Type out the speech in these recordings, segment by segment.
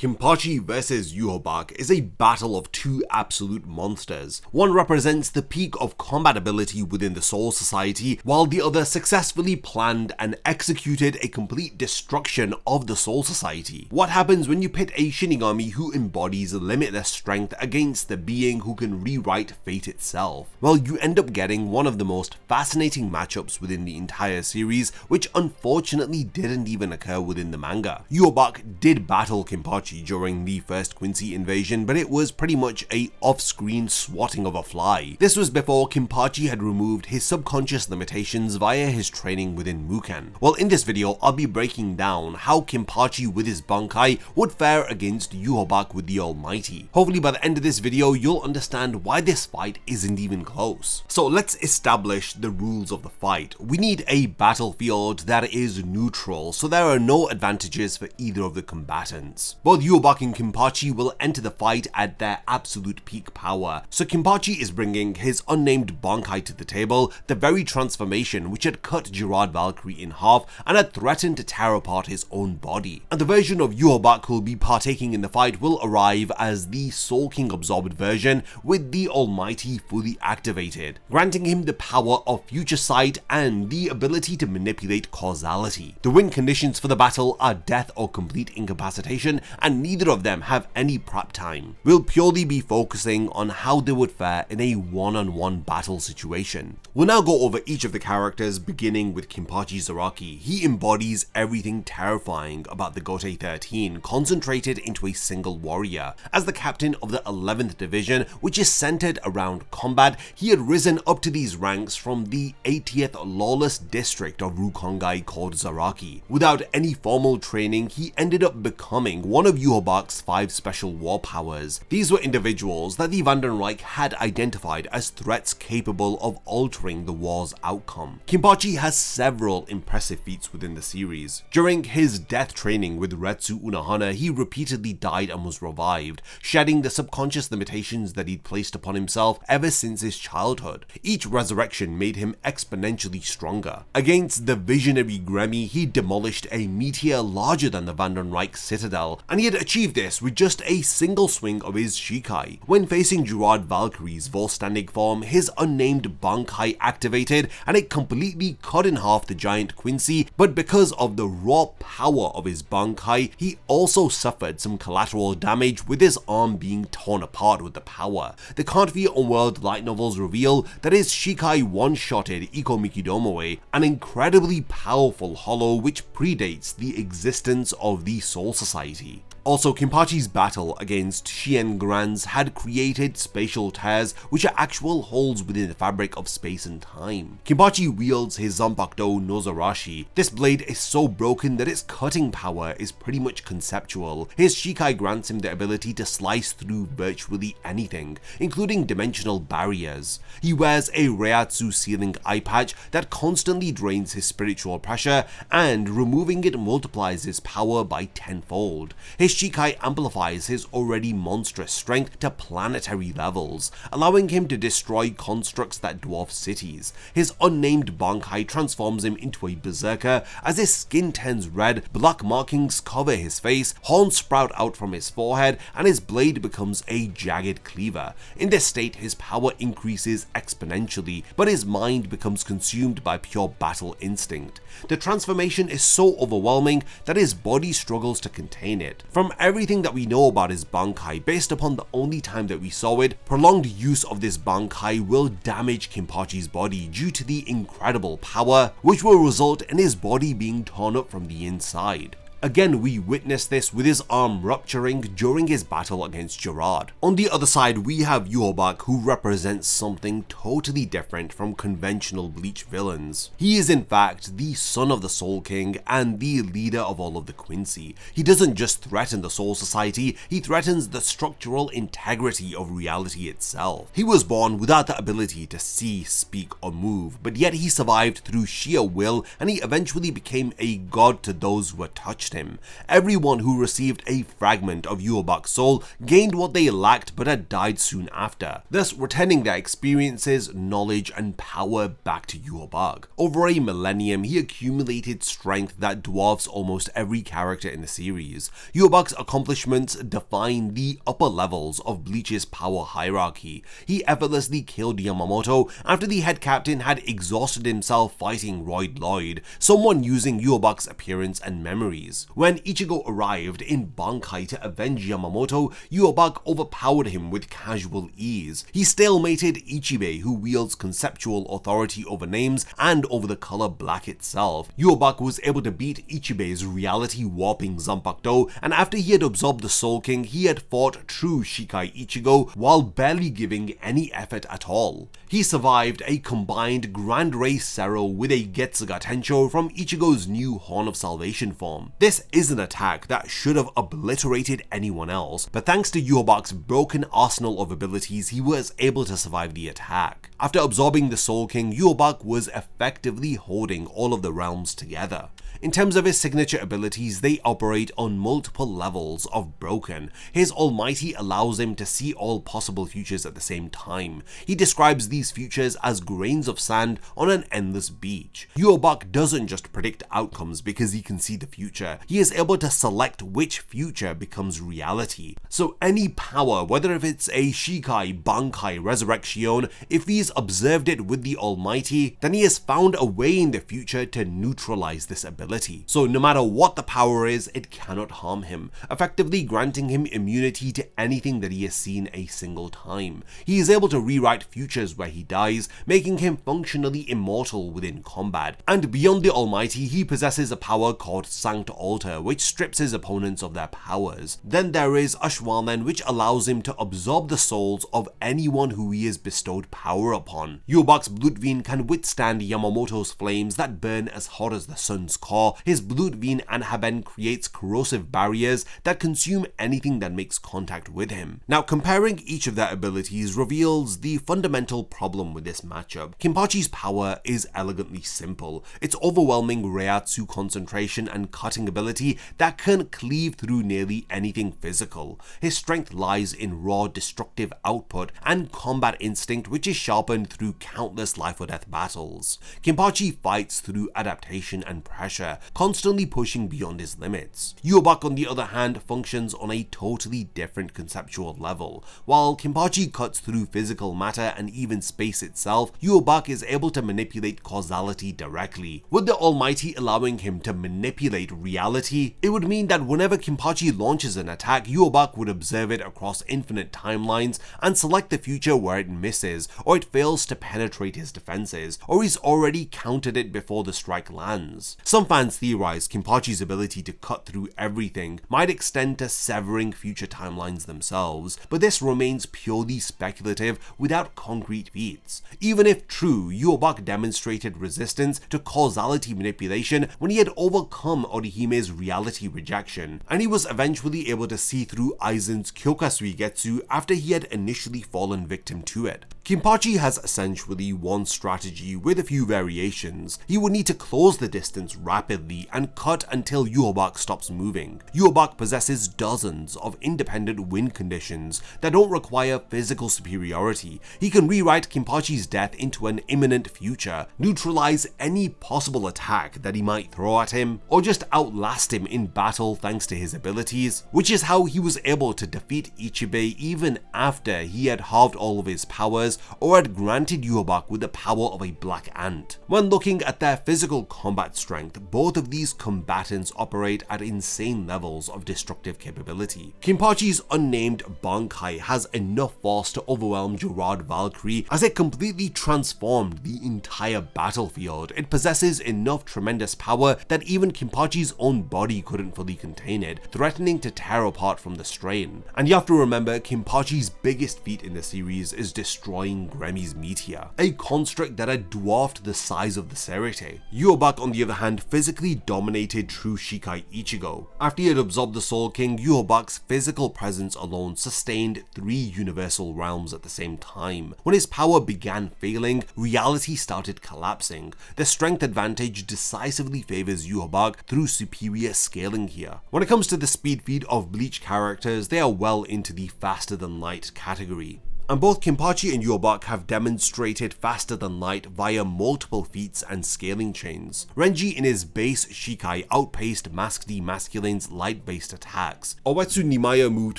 Kenpachi vs Yhwach is a battle of two absolute monsters. One represents the peak of combat ability within the Soul Society, while the other successfully planned and executed a complete destruction of the Soul Society. What happens when you pit a Shinigami who embodies limitless strength against the being who can rewrite fate itself? Well, you end up getting one of the most fascinating matchups within the entire series, which unfortunately didn't even occur within the manga. Yhwach did battle Kenpachi during the first Quincy invasion, but it was pretty much a off-screen swatting of a fly. This was before Kenpachi had removed his subconscious limitations via his training within Mukan. Well, in this video, I'll be breaking down how Kenpachi with his Bankai would fare against Yhwach with the Almighty. Hopefully by the end of this video, you'll understand why this fight isn't even close. So let's establish the rules of the fight. We need a battlefield that is neutral, so there are no advantages for either of the combatants. Both Yhwach and Kenpachi will enter the fight at their absolute peak power. So Kenpachi is bringing his unnamed Bankai to the table, the very transformation which had cut Gerard Valkyrie in half and had threatened to tear apart his own body. And the version of Yhwach who will be partaking in the fight will arrive as the Soul-King-absorbed version with the Almighty fully activated, granting him the power of future sight and the ability to manipulate causality. The win conditions for the battle are death or complete incapacitation, and neither of them have any prep time. We'll purely be focusing on how they would fare in a one-on-one battle situation. We'll now go over each of the characters, beginning with Kenpachi Zaraki. He embodies everything terrifying about the Gotei 13, concentrated into a single warrior. As the captain of the 11th Division, which is centered around combat, he had risen up to these ranks from the 80th lawless district of Rukongai called Zaraki. Without any formal training, he ended up becoming one of Yhwach's 5 special war powers. These were individuals that the Vandenreich had identified as threats capable of altering the war's outcome. Kenpachi has several impressive feats within the series. During his death training with Retsu Unohana, he repeatedly died and was revived, shedding the subconscious limitations that he'd placed upon himself ever since his childhood. Each resurrection made him exponentially stronger. Against the visionary Gremmy, he demolished a meteor larger than the Vandenreich citadel, and he had achieved this with just a single swing of his Shikai. When facing Gerard Valkyrie's Volstanic form, his unnamed Bankai activated and it completely cut in half the giant Quincy, but because of the raw power of his Bankai, he also suffered some collateral damage with his arm being torn apart with the power. The Can't Be Unworld light novels reveal that his Shikai one-shotted Iko Mikidomoe, an incredibly powerful hollow which predates the existence of the Soul Society. Also, Kenpachi's battle against Shien Granz had created spatial tears which are actual holes within the fabric of space and time. Kenpachi wields his Zanpakuto Nozarashi. This blade is so broken that its cutting power is pretty much conceptual. His Shikai grants him the ability to slice through virtually anything, including dimensional barriers. He wears a Reiatsu sealing eye patch that constantly drains his spiritual pressure, and removing it multiplies his power by tenfold. His Shikai amplifies his already monstrous strength to planetary levels, allowing him to destroy constructs that dwarf cities. His unnamed Bankai transforms him into a berserker as his skin turns red, black markings cover his face, horns sprout out from his forehead, and his blade becomes a jagged cleaver. In this state, his power increases exponentially, but his mind becomes consumed by pure battle instinct. The transformation is so overwhelming that his body struggles to contain it. From everything that we know about his Bankai, based upon the only time that we saw it, prolonged use of this Bankai will damage Kenpachi's body due to the incredible power, which will result in his body being torn up from the inside. Again, we witness this with his arm rupturing during his battle against Gerard. On the other side, we have Yhwach, who represents something totally different from conventional Bleach villains. He is in fact the son of the Soul King and the leader of all of the Quincy. He doesn't just threaten the Soul Society, he threatens the structural integrity of reality itself. He was born without the ability to see, speak, or move, but yet he survived through sheer will, and he eventually became a god to those who were touched punished him. Everyone who received a fragment of Yhwach's soul gained what they lacked but had died soon after, thus returning their experiences, knowledge, and power back to Yhwach. Over a millennium, he accumulated strength that dwarfs almost every character in the series. Yhwach's accomplishments define the upper levels of Bleach's power hierarchy. He effortlessly killed Yamamoto after the head captain had exhausted himself fighting Royd Lloyd, someone using Yhwach's appearance and memories. When Ichigo arrived in Bankai to avenge Yamamoto, Yhwach overpowered him with casual ease. He stalemated Ichibei, who wields conceptual authority over names and over the color black itself. Yhwach was able to beat Ichibei's reality warping Zanpakuto, and after he had absorbed the Soul King, he had fought true Shikai Ichigo while barely giving any effort at all. He survived a combined Grand Race Sero with a Getsuga Tensho from Ichigo's new Horn of Salvation form. This is an attack that should have obliterated anyone else, but thanks to Yhwach's broken arsenal of abilities, he was able to survive the attack. After absorbing the Soul King, Yhwach was effectively holding all of the realms together. In terms of his signature abilities, they operate on multiple levels of broken. His Almighty allows him to see all possible futures at the same time. He describes these futures as grains of sand on an endless beach. Yhwach doesn't just predict outcomes because he can see the future. He is able to select which future becomes reality. So any power, whether if it's a Shikai, Bankai, Resurrection, if he's observed it with the Almighty, then he has found a way in the future to neutralize this ability. So no matter what the power is, it cannot harm him, effectively granting him immunity to anything that he has seen a single time. He is able to rewrite futures where he dies, making him functionally immortal within combat. And beyond the Almighty, he possesses a power called Sanct Alter, which strips his opponents of their powers. Then there is Ashwaunen, which allows him to absorb the souls of anyone who he has bestowed power upon. Yhwach's Blutvein can withstand Yamamoto's flames that burn as hot as the sun's core. His Blutvein Anhaben creates corrosive barriers that consume anything that makes contact with him. Now, comparing each of their abilities reveals the fundamental problem with this matchup. Kenpachi's power is elegantly simple. Its overwhelming Reiatsu concentration and cutting ability that can cleave through nearly anything physical. His strength lies in raw destructive output and combat instinct, which is sharpened through countless life or death battles. Kenpachi fights through adaptation and pressure, constantly pushing beyond his limits. Yhwach, on the other hand, functions on a totally different conceptual level. While Kenpachi cuts through physical matter and even space itself, Yhwach is able to manipulate causality directly. With the Almighty allowing him to manipulate reality, it would mean that whenever Kenpachi launches an attack, Yhwach would observe it across infinite timelines and select the future where it misses, or it fails to penetrate his defenses, or he's already countered it before the strike lands. Some fans theorize Kenpachi's ability to cut through everything might extend to severing future timelines themselves, but this remains purely speculative without concrete feats. Even if true, Yhwach demonstrated resistance to causality manipulation when he had overcome Orihime's reality rejection, and he was eventually able to see through Aizen's Kyokasui Getsu after he had initially fallen victim to it. Kenpachi has essentially one strategy with a few variations. He would need to close the distance rapidly and cut until Yhwach stops moving. Yhwach possesses dozens of independent win conditions that don't require physical superiority. He can rewrite Kenpachi's death into an imminent future, neutralize any possible attack that he might throw at him, or just outlast him in battle thanks to his abilities, which is how he was able to defeat Ichibei even after he had halved all of his powers or had granted Yhwach with the power of a black ant. When looking at their physical combat strength, both of these combatants operate at insane levels of destructive capability. Kenpachi's unnamed Bankai has enough force to overwhelm Gerard Valkyrie as it completely transformed the entire battlefield. It possesses enough tremendous power that even Kenpachi's own body couldn't fully contain it, threatening to tear apart from the strain. And you have to remember, Kenpachi's biggest feat in the series is destroying Gremmy's Meteor, a construct that had dwarfed the size of the Serite. Yhwach, on the other hand, physically dominated true Shikai Ichigo. After he had absorbed the Soul King, Yhwach's physical presence alone sustained 3 universal realms at the same time. When his power began failing, reality started collapsing. The strength advantage decisively favors Yhwach through superior superior scaling here. When it comes to the speed feed of Bleach characters, they are well into the faster than light category. And both Kenpachi and Yhwach have demonstrated faster than light via multiple feats and scaling chains. Renji in his base Shikai outpaced Mask D Masculine's light-based attacks. Owetsu Nimaya moved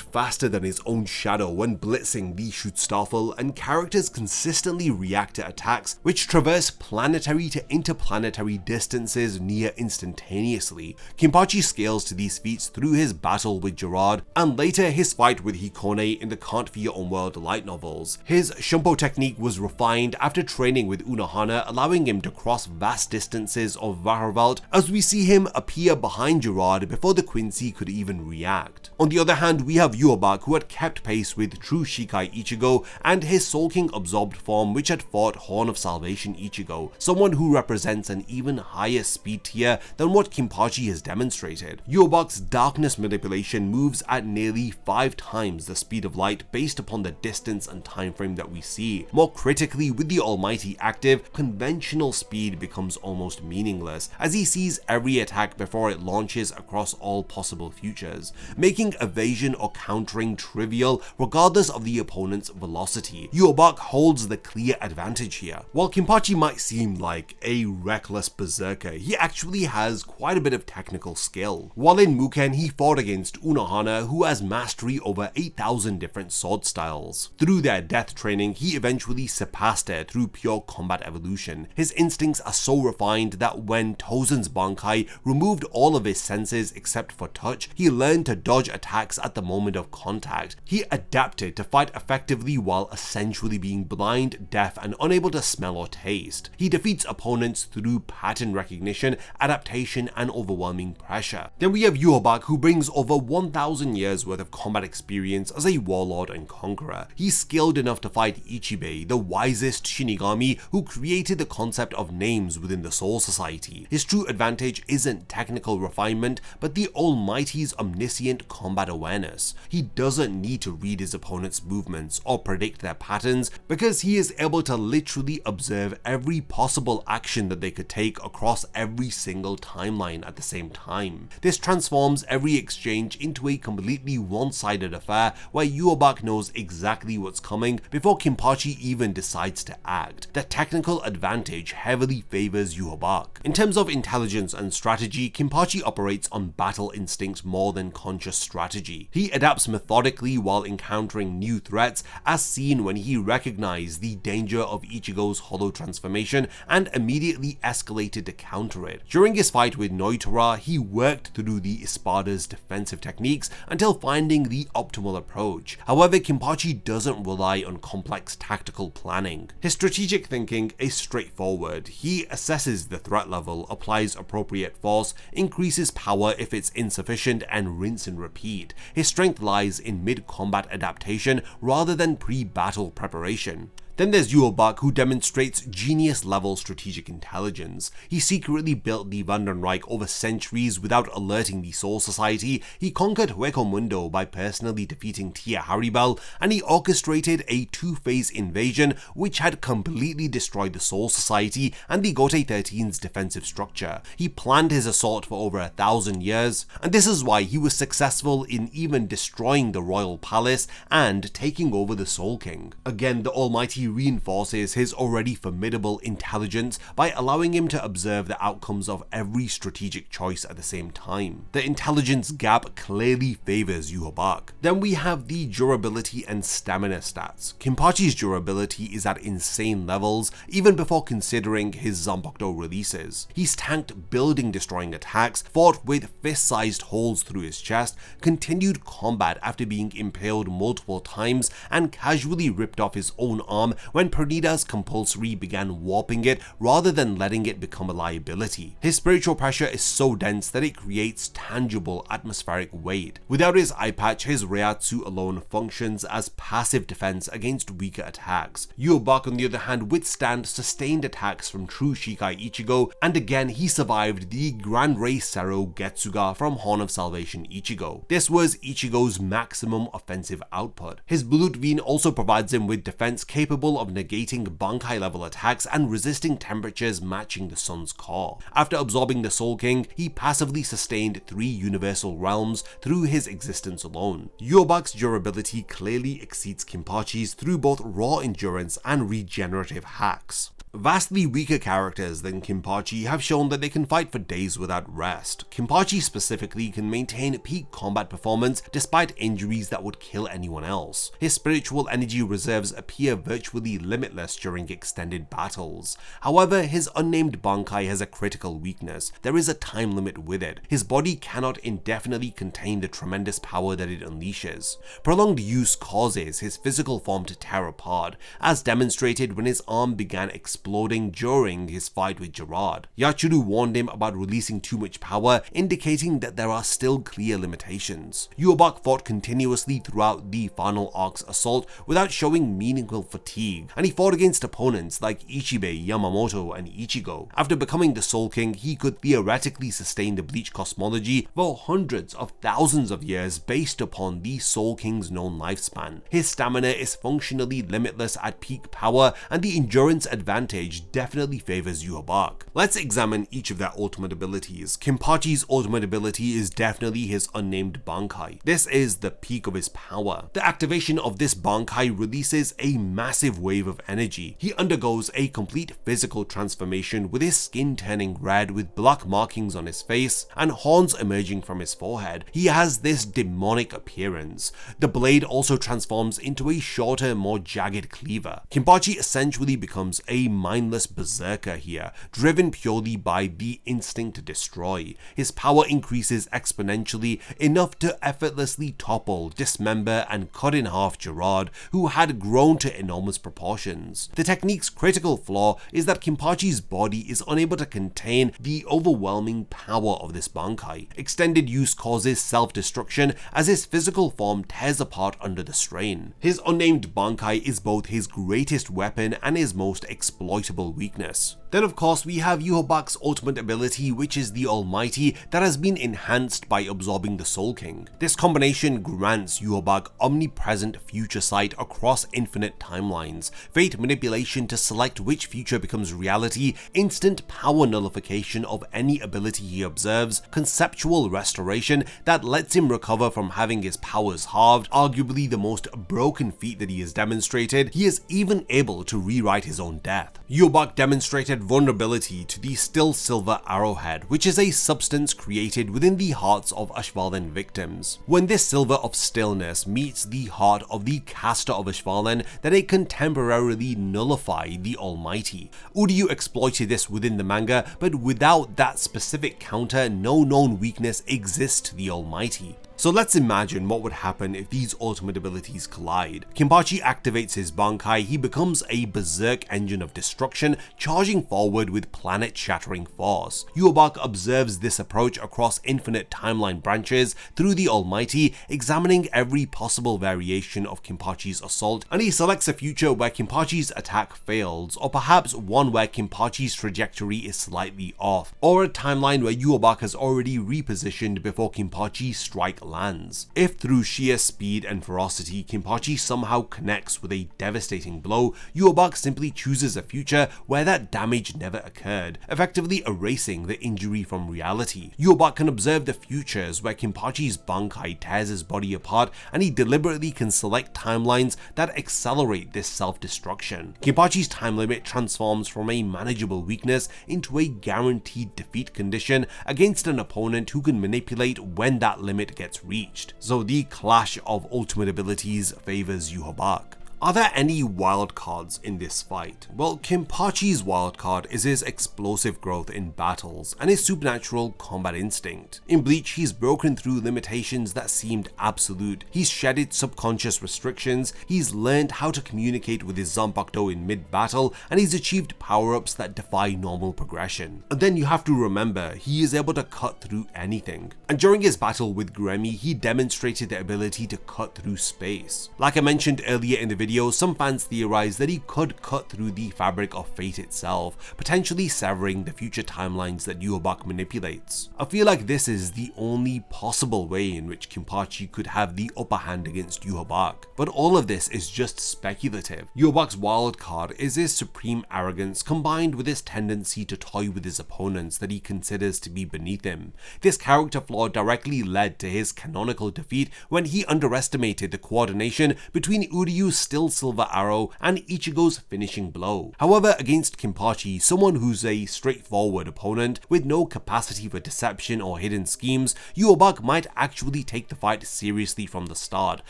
faster than his own shadow when blitzing the Schutzstaffel, and characters consistently react to attacks which traverse planetary to interplanetary distances near instantaneously. Kenpachi scales to these feats through his battle with Gerard, and later his fight with Hikone in the Can't Fear Your Own World light novel. His Shumpo technique was refined after training with Unohana, allowing him to cross vast distances of Vaharvelt, as we see him appear behind Gerard before the Quincy could even react. On the other hand, we have Yhwach, who had kept pace with true Shikai Ichigo and his Soul-King-absorbed form, which had fought Horn of Salvation Ichigo, someone who represents an even higher speed tier than what Kenpachi has demonstrated. Yhwach's darkness manipulation moves at nearly 5 times the speed of light based upon the distance and time frame that we see. More critically, with the Almighty active, conventional speed becomes almost meaningless, as he sees every attack before it launches across all possible futures, making evasion or countering trivial regardless of the opponent's velocity. Yhwach holds the clear advantage here. While Kenpachi might seem like a reckless berserker, he actually has quite a bit of technical skill. While in Muken, he fought against Unohana, who has mastery over 8,000 different sword styles. Through their death training, he eventually surpassed her through pure combat evolution. His instincts are so refined that when Tozen's Bankai removed all of his senses except for touch, he learned to dodge attacks at the moment of contact. He adapted to fight effectively while essentially being blind, deaf, and unable to smell or taste. He defeats opponents through pattern recognition, adaptation, and overwhelming pressure. Then we have Yhwach, who brings over 1,000 years worth of combat experience as a warlord and conqueror. He's skilled enough to fight Ichibei, the wisest Shinigami who created the concept of names within the Soul Society. His true advantage isn't technical refinement, but the Almighty's omniscient combat awareness. He doesn't need to read his opponent's movements or predict their patterns, because he is able to literally observe every possible action that they could take across every single timeline at the same time. This transforms every exchange into a completely one-sided affair where Yhwach knows exactly what's coming before Kenpachi even decides to act. The technical advantage heavily favors Yhwach. In terms of intelligence and strategy, Kenpachi operates on battle instinct more than conscious strategy. He adapts methodically while encountering new threats, as seen when he recognized the danger of Ichigo's hollow transformation and immediately escalated to counter it. During his fight with Noitora, he worked through the Espada's defensive techniques until finding the optimal approach. However, Kenpachi doesn't rely on complex tactical planning. His strategic thinking is straightforward. He assesses the threat level, applies appropriate force, increases power if it's insufficient, and rinse and repeat. His strength lies in mid-combat adaptation rather than pre-battle preparation. Then there's Yhwach, who demonstrates genius-level strategic intelligence. He secretly built the Vandenreich over centuries without alerting the Soul Society. He conquered Hueco Mundo by personally defeating Tia Haribel, and he orchestrated a two-phase invasion which had completely destroyed the Soul Society and the Gote 13's defensive structure. He planned his assault for over 1,000 years, and this is why he was successful in even destroying the Royal Palace and taking over the Soul King. Again, the Almighty reinforces his already formidable intelligence by allowing him to observe the outcomes of every strategic choice at the same time. The intelligence gap clearly favors Yhwach. Then we have the durability and stamina stats. Kenpachi's durability is at insane levels even before considering his Zanpakuto releases. He's tanked building destroying attacks, fought with fist-sized holes through his chest, continued combat after being impaled multiple times, and casually ripped off his own arm when Perdita's compulsory began warping it rather than letting it become a liability. His spiritual pressure is so dense that it creates tangible atmospheric weight. Without his eye patch, his Reiatsu alone functions as passive defense against weaker attacks. Yhwach, on the other hand, withstand sustained attacks from true Shikai Ichigo, and again he survived the Grand Rei Sero Getsuga from Horn of Salvation Ichigo. This was Ichigo's maximum offensive output. His Blutveen also provides him with defense capable capable of negating Bankai level attacks and resisting temperatures matching the sun's core. After absorbing the Soul King, he passively sustained 3 universal realms through his existence alone. Yhwach's durability clearly exceeds Kenpachi's through both raw endurance and regenerative hacks. Vastly weaker characters than Kenpachi have shown that they can fight for days without rest. Kenpachi specifically can maintain peak combat performance despite injuries that would kill anyone else. His spiritual energy reserves appear virtually limitless during extended battles. However, his unnamed Bankai has a critical weakness. There is a time limit with it. His body cannot indefinitely contain the tremendous power that it unleashes. Prolonged use causes his physical form to tear apart, as demonstrated when his arm began exploding during his fight with Gerard. Yachuru warned him about releasing too much power, indicating that there are still clear limitations. Yhwach fought continuously throughout the final arc's assault without showing meaningful fatigue, and he fought against opponents like Ichibe, Yamamoto, and Ichigo. After becoming the Soul King, he could theoretically sustain the Bleach cosmology for hundreds of thousands of years based upon the Soul King's known lifespan. His stamina is functionally limitless at peak power, and the endurance advantage definitely favors Yhwach. Let's examine each of their ultimate abilities. Kenpachi's ultimate ability is definitely his unnamed Bankai. This is the peak of his power. The activation of this Bankai releases a massive wave of energy. He undergoes a complete physical transformation, with his skin turning red with black markings on his face and horns emerging from his forehead. He has this demonic appearance. The blade also transforms into a shorter, more jagged cleaver. Kenpachi essentially becomes a mindless berserker here, driven purely by the instinct to destroy. His power increases exponentially, enough to effortlessly topple, dismember, and cut in half Gerard, who had grown to enormous proportions. The technique's critical flaw is that Kenpachi's body is unable to contain the overwhelming power of this Bankai. Extended use causes self-destruction as his physical form tears apart under the strain. His unnamed Bankai is both his greatest weapon and his most exploitable weakness. Then of course we have Yhwach's ultimate ability, which is the Almighty, that has been enhanced by absorbing the Soul King. This combination grants Yhwach omnipresent future sight across infinite timelines, fate manipulation to select which future becomes reality, instant power nullification of any ability he observes, conceptual restoration that lets him recover from having his powers halved, arguably the most broken feat that he has demonstrated. He is even able to rewrite his own death. Yhwach demonstrated vulnerability to the Still Silver Arrowhead, which is a substance created within the hearts of Ashvalan victims. When this silver of stillness meets the heart of the caster of Ashvalan, then it can temporarily nullify the Almighty. Uryu exploited this within the manga, but without that specific counter, no known weakness exists to the Almighty. So let's imagine what would happen if these ultimate abilities collide. Kenpachi activates his Bankai, he becomes a berserk engine of destruction, charging forward with planet-shattering force. Yhwach observes this approach across infinite timeline branches through the Almighty, examining every possible variation of Kenpachi's assault, and he selects a future where Kenpachi's attack fails, or perhaps one where Kenpachi's trajectory is slightly off, or a timeline where Yhwach has already repositioned before Kenpachi's strike lands. If through sheer speed and ferocity Kenpachi somehow connects with a devastating blow, Yhwach simply chooses a future where that damage never occurred, effectively erasing the injury from reality. Yhwach can observe the futures where Kenpachi's Bankai tears his body apart, and he deliberately can select timelines that accelerate this self-destruction. Kenpachi's time limit transforms from a manageable weakness into a guaranteed defeat condition against an opponent who can manipulate when that limit gets reached. So the clash of ultimate abilities favors Yhwach. Are there any wildcards in this fight? Well, Kenpachi's wildcard is his explosive growth in battles and his supernatural combat instinct. In Bleach, he's broken through limitations that seemed absolute. He's shedded subconscious restrictions, he's learned how to communicate with his Zanpakuto in mid-battle, and he's achieved power-ups that defy normal progression. And then you have to remember, he is able to cut through anything. And during his battle with Gremi, he demonstrated the ability to cut through space. Like I mentioned earlier in the video, video, some fans theorized that he could cut through the fabric of fate itself, potentially severing the future timelines that Yhwach manipulates. I feel like this is the only possible way in which Kenpachi could have the upper hand against Yhwach, but all of this is just speculative. Yhwach's wild card is his supreme arrogance combined with his tendency to toy with his opponents that he considers to be beneath him. This character flaw directly led to his canonical defeat when he underestimated the coordination between Uryu's still silver arrow and Ichigo's finishing blow. However, against Kenpachi, someone who's a straightforward opponent with no capacity for deception or hidden schemes, Yhwach might actually take the fight seriously from the start,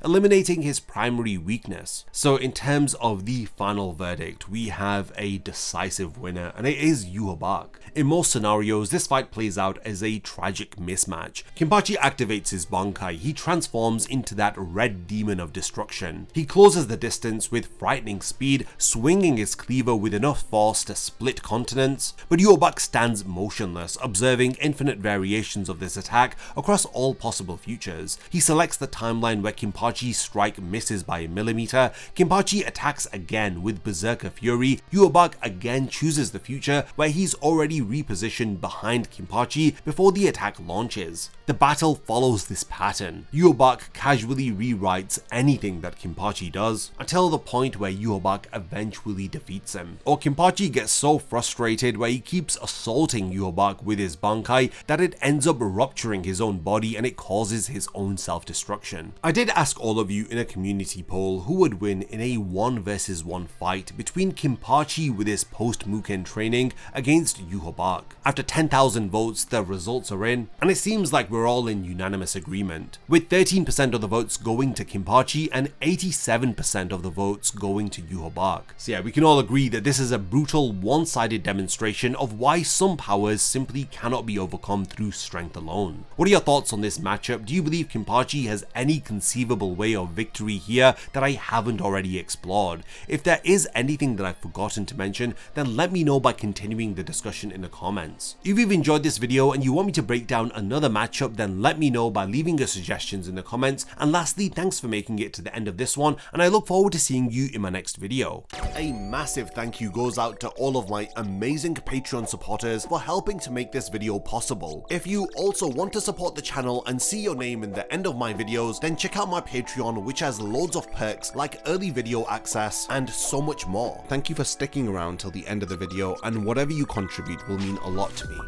eliminating his primary weakness. So in terms of the final verdict, we have a decisive winner, and it is Yhwach. In most scenarios, this fight plays out as a tragic mismatch. Kenpachi activates his Bankai, he transforms into that red demon of destruction. He closes the distance with frightening speed, swinging his cleaver with enough force to split continents, but Yhwach stands motionless, observing infinite variations of this attack across all possible futures. He selects the timeline where Kenpachi's strike misses by a millimeter. Kenpachi attacks again with Berserker Fury. Yhwach again chooses the future where he's already repositioned behind Kenpachi before the attack launches. The battle follows this pattern. Yhwach casually rewrites anything that Kenpachi does until the point where Yhwach eventually defeats him. Or Kenpachi gets so frustrated where he keeps assaulting Yhwach with his Bankai that it ends up rupturing his own body and it causes his own self-destruction. I did ask all of you in a community poll who would win in a 1 versus 1 fight between Kenpachi with his post-Muken training against Yhwach. After 10,000 votes, the results are in, and it seems like we're all in unanimous agreement, with 13% of the votes going to Kenpachi and 87% of the votes going to Yhwach. So yeah, we can all agree that this is a brutal, one-sided demonstration of why some powers simply cannot be overcome through strength alone. What are your thoughts on this matchup? Do you believe Kenpachi has any conceivable way of victory here that I haven't already explored? If there is anything that I've forgotten to mention, then let me know by continuing the discussion in the comments. If you've enjoyed this video and you want me to break down another matchup, then let me know by leaving your suggestions in the comments. And lastly, thanks for making it to the end of this one, and I look forward to seeing you in my next video. A massive thank you goes out to all of my amazing Patreon supporters for helping to make this video possible. If you also want to support the channel and see your name in the end of my videos, then check out my Patreon, which has loads of perks like early video access and so much more. Thank you for sticking around till the end of the video, and whatever you contribute will mean a lot to me.